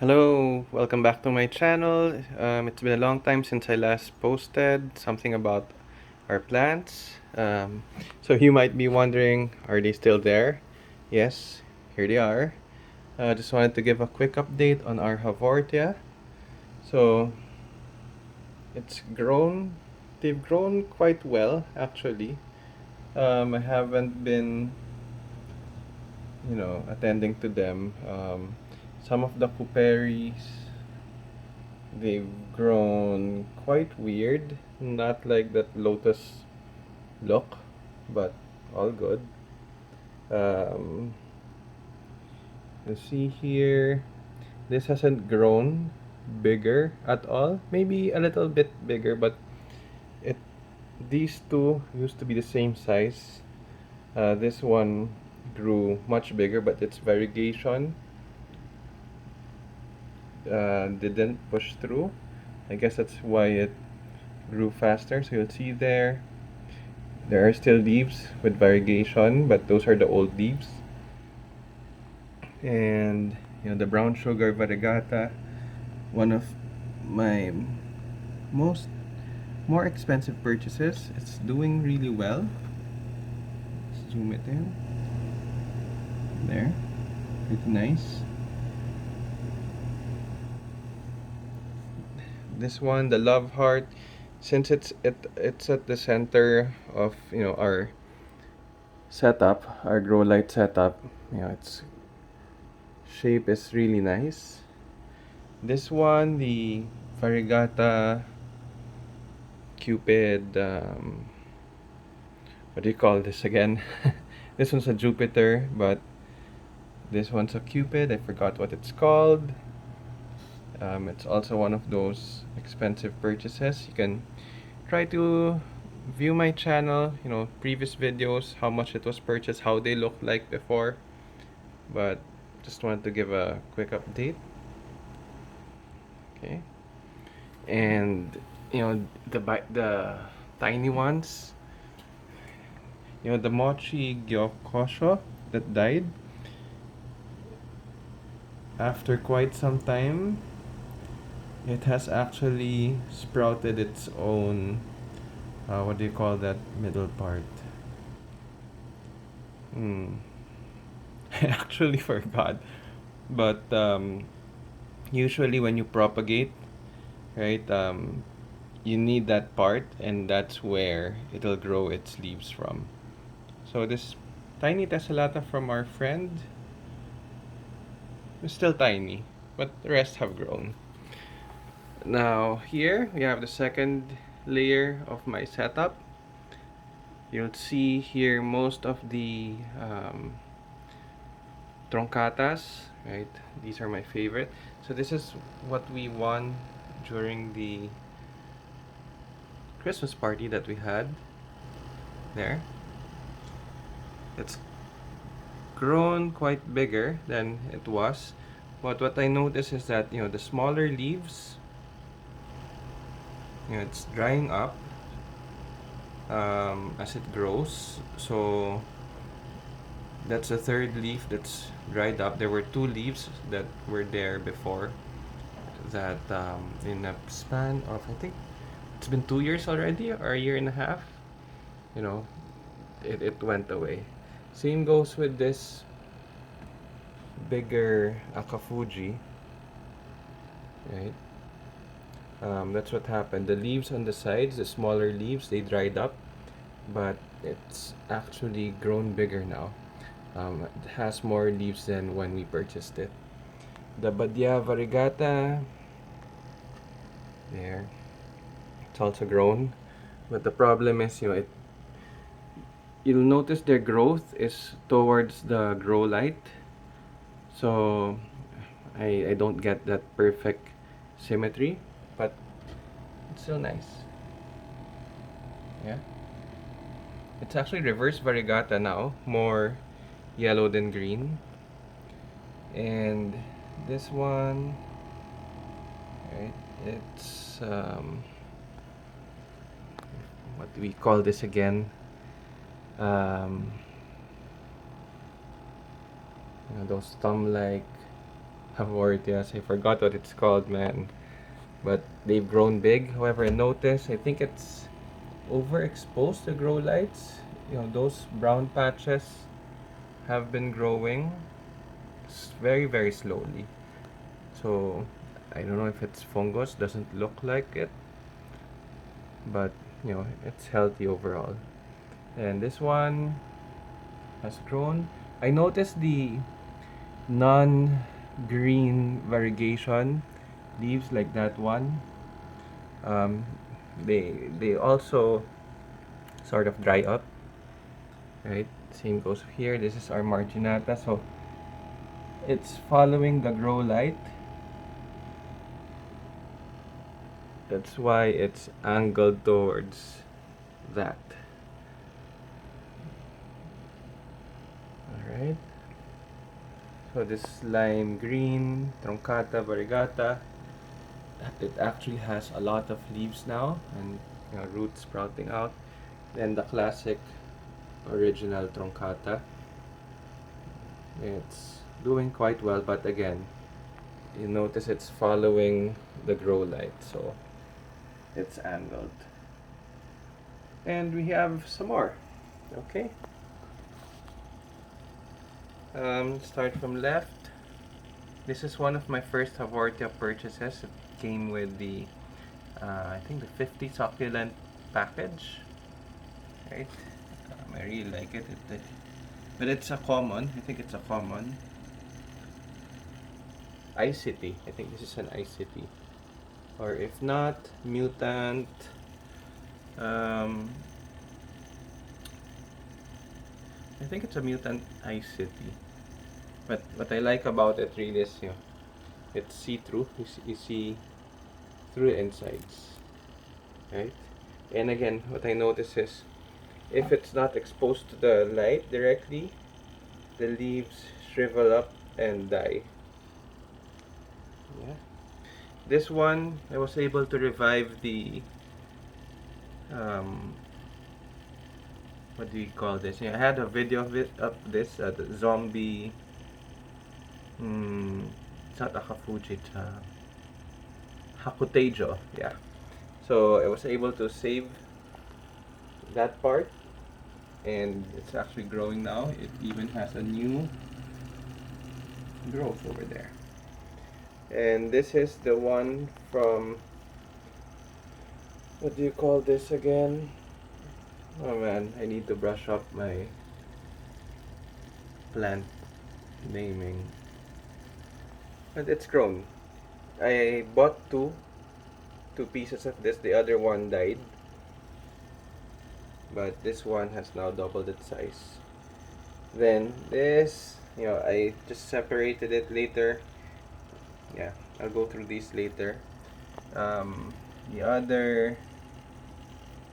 Hello, welcome back to my channel. It's been a long time since I last posted something about our plants. So you might be wondering, are they still there? Yes, here they are. Just wanted to give a quick update on our Haworthia. So it's grown, they've grown quite well actually. I haven't been, attending to them. Some of the couperies they've grown quite weird, not like that lotus look, but all good. Um, you see here, this hasn't grown bigger at all. Maybe a little bit bigger, but it these two used to be the same size. This one grew much bigger, but its variegation didn't push through. I guess that's why it grew faster. So you'll see there are still leaves with variegation, but those are the old leaves. And the brown sugar variegata, one of my most more expensive purchases. It's doing really well. Let's zoom it in. There, pretty nice. This one, the love heart, since it's at the center of our setup, our grow light setup. Its shape is really nice. This one, the variegata Cupid, what do you call this again? This one's a Jupiter, but this one's a Cupid. I forgot what it's called. It's also one of those expensive purchases. You can try to view my channel, previous videos, how much it was purchased, how they looked like before. But just wanted to give a quick update. Okay. And the tiny ones, the mochi gyokosho that died after quite some time, it has actually sprouted its own, what do you call that middle part? I actually forgot. But usually when you propagate, right, you need that part, and that's where it'll grow its leaves from. So this tiny tessellata from our friend is still tiny, but the rest have grown. Now here we have the second layer of my setup. You'll see here most of the troncatas, right? These are my favorite. So this is what we won during the Christmas party that we had there. It's grown quite bigger than it was, but what I noticed is that the smaller leaves, it's drying up as it grows. So that's the third leaf that's dried up. There were two leaves that were there before that, in a span of, I think it's been 2 years already, or a year and a half, you know it went away. Same goes with this bigger akafuji, right? That's what happened. The leaves on the sides, the smaller leaves, they dried up, but it's actually grown bigger now. It has more leaves than when we purchased it. The Badia variegata, there, it's also grown, but the problem is, you'll notice their growth is towards the grow light, so I don't get that perfect symmetry, but it's still nice. Yeah, it's actually reverse variegata now, more yellow than green. And this one, right, it's what do we call this again? um, those thumb like Haworthias. I forgot what it's called, man. But they've grown big. However, I noticed, I think it's overexposed to grow lights. Those brown patches have been growing very, very slowly. So, I don't know if it's fungus, doesn't look like it, but it's healthy overall. And this one has grown. I noticed the non-green variegation leaves like that one. Um, they also sort of dry up, right? Same goes here. This is our marginata, so it's following the grow light. That's why it's angled towards that. Alright. So this lime green, truncata, variegata, it actually has a lot of leaves now and roots sprouting out. Then the classic original truncata, it's doing quite well, but again, you notice it's following the grow light, so it's angled. And we have some more. Okay. Start from left. This is one of my first Haworthia purchases. It came with the, I think the 50 succulent package. Right? I really like it. But it's a common. I think it's a common. Ice City. I think this is an Ice City. Or if not, Mutant. Um, I think it's a Mutant Ice City. But what I like about it really is, it's see-through. You see through the insides, right? And again, what I notice is, if it's not exposed to the light directly, the leaves shrivel up and die. Yeah. This one, I was able to revive the, what do you call this? I had a video of this, the zombie, it's not Akafuji, it's Hakutejo, yeah. So I was able to save that part, and it's actually growing now. It even has a new growth over there. And this is the one from, what do you call this again? Oh man, I need to brush up my plant naming. But it's grown. I bought two pieces of this. The other one died, but this one has now doubled its size. Then this, I just separated it later. Yeah, I'll go through these later. The other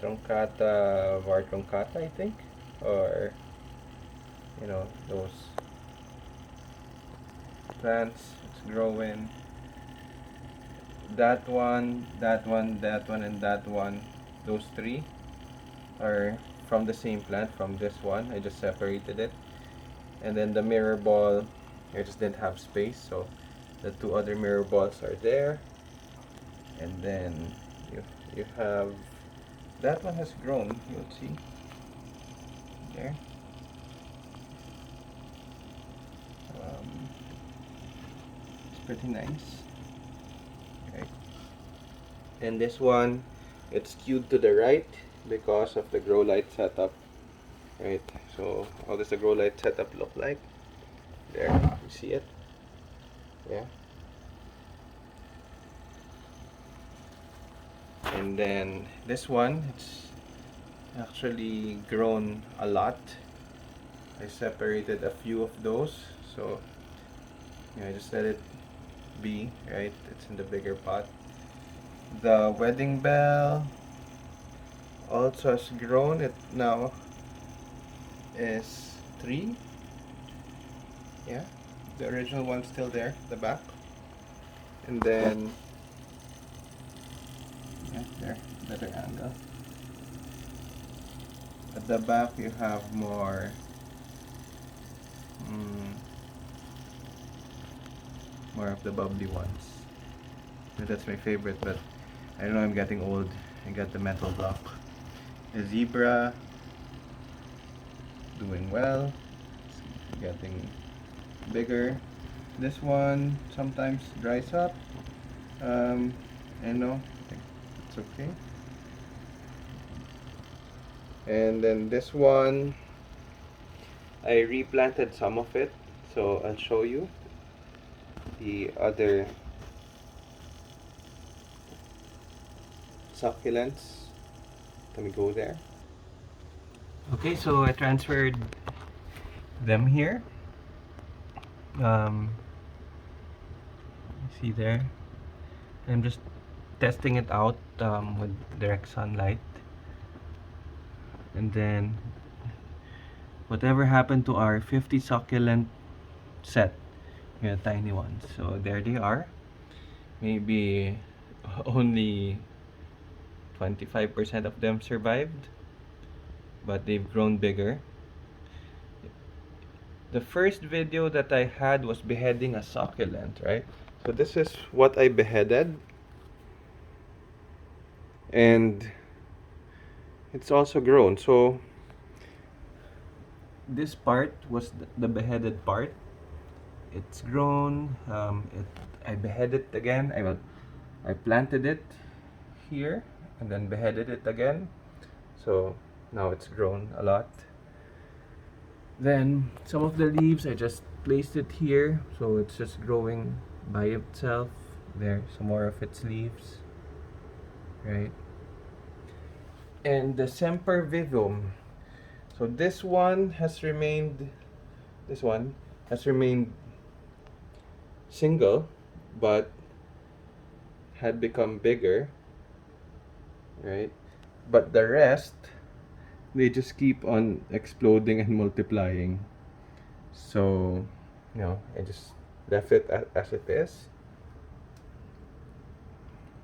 truncata, var truncata, I think, or those plants. It's growing. That one, that one, that one, and that one. Those three are from the same plant, from this one. I just separated it. And then the mirror ball, I just didn't have space, so the two other mirror balls are there. And then you have, that one has grown, you'll see there. It's pretty nice. Okay. And this one, it's skewed to the right because of the grow light setup. Right, so how does the grow light setup look like? There, you see it? Yeah. And then this one, it's actually grown a lot. I separated a few of those, so I just let it be, right? It's in the bigger pot. The wedding bell also has grown. It now is 3. Yeah, the original one's still there, the back. And then, yeah, there, better angle. At the back you have more more of the bubbly ones. But that's my favorite, but I don't know, I'm getting old. I got the metal block. A zebra, doing well, getting bigger. This one sometimes dries up. I know, I think it's okay. And then this one, I replanted some of it, so I'll show you the other succulents. Let me go there. Okay, so I transferred them here. See there? I'm just testing it out with direct sunlight. And then whatever happened to our 50 succulent set, yeah, tiny ones. So there they are. Maybe only 25% of them survived, but they've grown bigger. The first video that I had was beheading a succulent, right? So this is what I beheaded. And it's also grown. So this part was the beheaded part. It's grown. I beheaded it again. I planted it here and then beheaded it again. So now it's grown a lot. Then some of the leaves I just placed it here, so it's just growing by itself. There, some more of its leaves, right? And the Semper Vivum. So this one has remained. This one has remained single, but had become bigger, right? But the rest, they just keep on exploding and multiplying. So, I just left it as it is.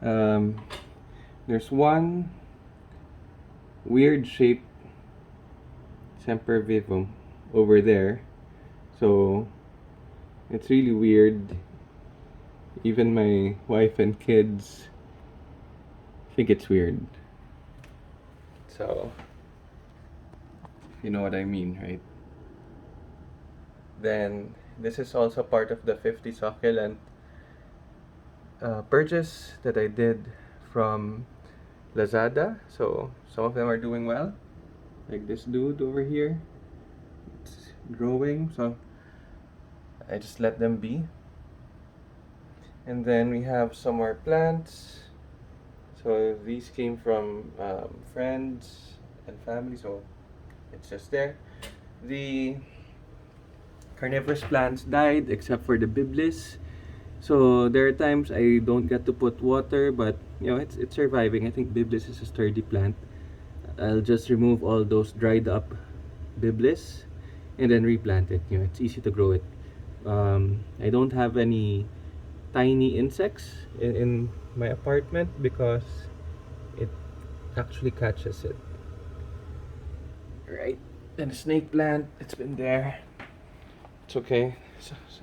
There's one weird shape sempervivum over there. So, it's really weird. Even my wife and kids think it's weird. So, you know what I mean, right? Then this is also part of the 50 succulent purchase that I did from Lazada. So some of them are doing well, like this dude over here. It's growing, so I just let them be. And then we have some more plants. So these came from friends and family, so it's just there. The carnivorous plants died except for the biblis. So there are times I don't get to put water, but it's surviving. I think biblis is a sturdy plant. I'll just remove all those dried up biblis and then replant it. It's easy to grow it. I don't have any tiny insects in my apartment because it actually catches it. Right. Then a snake plant, it's been there. It's okay.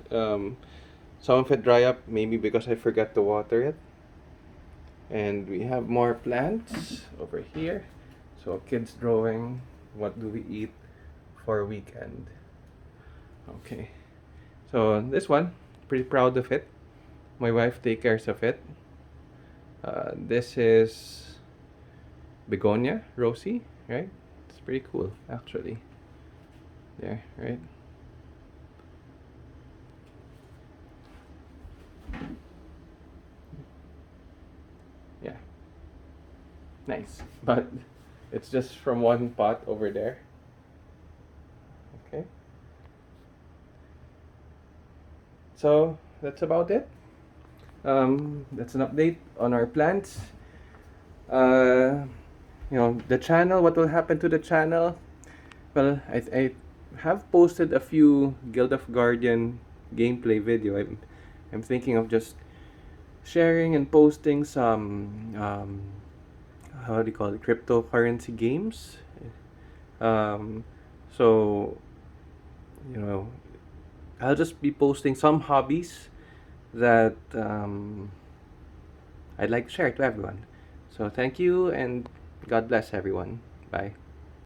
Some of it dry up, maybe because I forgot to water it. And we have more plants over here. So kids drawing, what do we eat for weekend? Okay. So this one, pretty proud of it. My wife takes care of it. This is begonia, Rosie, right? It's pretty cool, actually. There, right? Yeah. Nice. But it's just from one pot over there. Okay. So that's about it. That's an update on our plants. The channel, what will happen to the channel? Well, I have posted a few Guild of Guardian gameplay video. I'm thinking of just sharing and posting some how do you call it, cryptocurrency games. So I'll just be posting some hobbies that I'd like to share to everyone. So thank you and God bless everyone. Bye.